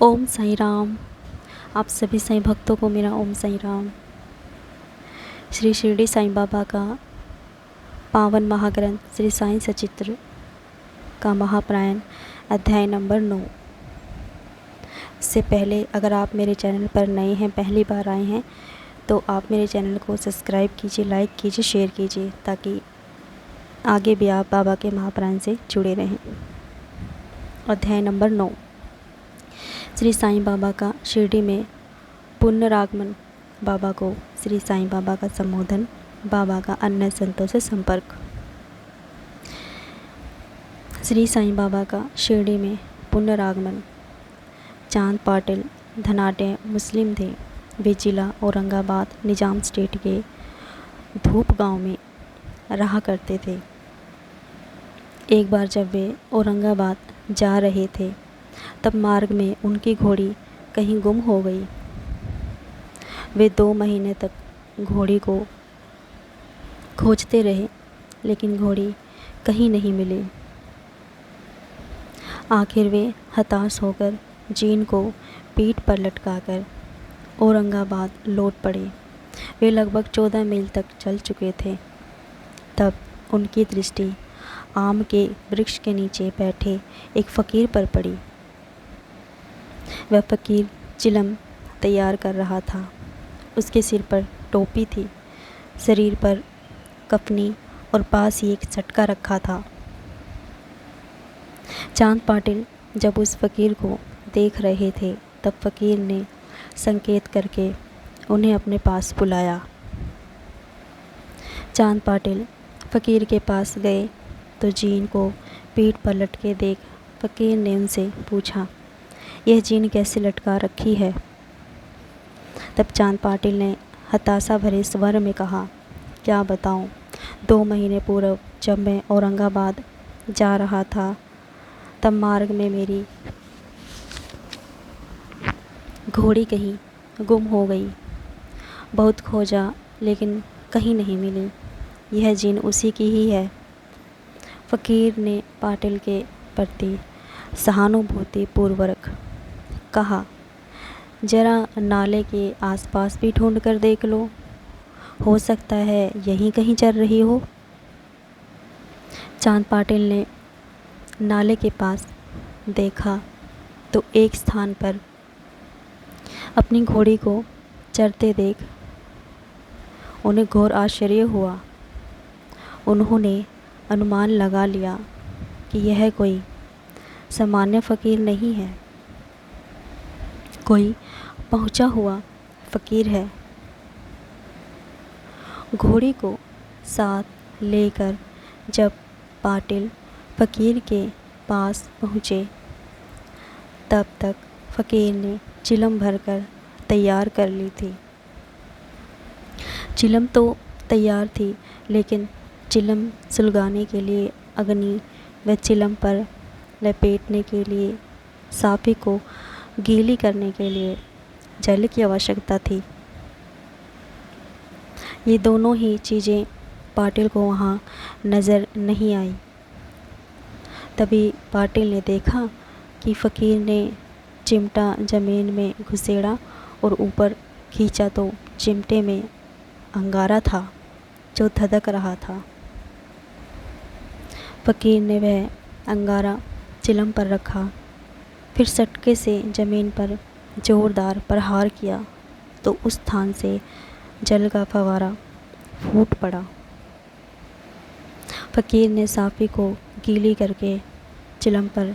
ओम साईं राम। आप सभी साईं भक्तों को मेरा ओम साईं राम। श्री शिरडी साईं बाबा का पावन महाग्रंथ श्री साईं सचित्र का महाप्रायण अध्याय नंबर 9 से पहले अगर आप मेरे चैनल पर नए हैं, पहली बार आए हैं, तो आप मेरे चैनल को सब्सक्राइब कीजिए, लाइक कीजिए, शेयर कीजिए, ताकि आगे भी आप बाबा के महाप्राण से जुड़े रहें। अध्याय नंबर 9। श्री साईं बाबा का शिरडी में पुनरागमन, बाबा को श्री साईं बाबा का संबोधन, बाबा का अन्य संतों से संपर्क। श्री साईं बाबा का शिरडी में पुनरागमन। चांद पाटिल धनाढ्य मुस्लिम थे। वे जिला औरंगाबाद निजाम स्टेट के धूप गांव में रहा करते थे। एक बार जब वे औरंगाबाद जा रहे थे, तब मार्ग में उनकी घोड़ी कहीं गुम हो गई। वे 2 महीने तक घोड़ी को खोजते रहे, लेकिन घोड़ी कहीं नहीं मिली। आखिर वे हताश होकर जीन को पीठ पर लटकाकर औरंगाबाद लौट पड़े। वे लगभग 14 मील तक चल चुके थे। तब उनकी दृष्टि आम के वृक्ष के नीचे बैठे एक फ़कीर पर पड़ी। वह फ़कीर चिलम तैयार कर रहा था। उसके सिर पर टोपी थी, शरीर पर कफनी और पास ही एक चटका रखा था। चांद पाटिल जब उस फ़कीर को देख रहे थे, तब फ़कीर ने संकेत करके उन्हें अपने पास बुलाया। चांद पाटिल फ़कीर के पास गए तो जीन को पीठ पर लटके देख फ़कीर ने उनसे पूछा, यह जीन कैसे लटका रखी है? तब चांद पाटिल ने हताशा भरे स्वर में कहा, क्या बताऊं, 2 महीने पूर्व जब मैं औरंगाबाद जा रहा था, तब मार्ग में मेरी घोड़ी कहीं गुम हो गई। बहुत खोजा, लेकिन कहीं नहीं मिली। यह जीन उसी की ही है। फ़कीर ने पाटिल के प्रति सहानुभूति पूर्वक कहा, जरा नाले के आसपास भी ढूंढ कर देख लो, हो सकता है यहीं कहीं चल रही हो। चांद पाटिल ने नाले के पास देखा तो एक स्थान पर अपनी घोड़ी को चरते देख उन्हें घोर आश्चर्य हुआ। उन्होंने अनुमान लगा लिया कि यह कोई सामान्य फ़कीर नहीं है, कोई पहुंचा हुआ फ़कीर है। घोड़ी को साथ लेकर जब पाटिल फ़कीर के पास पहुँचे, तब तक फ़कीर ने चिलम भरकर तैयार कर ली थी। चिलम तो तैयार थी, लेकिन चिलम सुलगाने के लिए अग्नि व चिलम पर लपेटने के लिए साफ़ी को गीली करने के लिए जल की आवश्यकता थी। ये दोनों ही चीज़ें पाटिल को वहाँ नज़र नहीं आई। तभी पाटिल ने देखा कि फ़कीर ने चिमटा ज़मीन में घुसेड़ा और ऊपर खींचा तो चिमटे में अंगारा था जो धधक रहा था। फ़कीर ने वह अंगारा चिलम पर रखा, फिर सटके से ज़मीन पर ज़ोरदार प्रहार किया तो उस स्थान से जल का फव्वारा फूट पड़ा। फ़कीर ने साफ़ी को गीली करके चिलम पर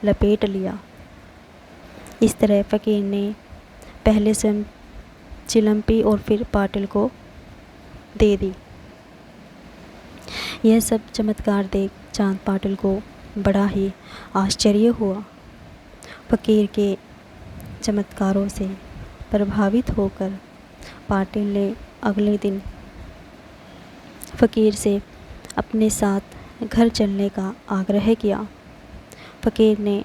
लपेट लिया। इस तरह फ़कीर ने पहले स्वयं चिलम पी और फिर पाटिल को दे दी। यह सब चमत्कार देख चांद पाटिल को बड़ा ही आश्चर्य हुआ। फ़कीर के चमत्कारों से प्रभावित होकर पाटिल ने अगले दिन फ़कीर से अपने साथ घर चलने का आग्रह किया। फ़कीर ने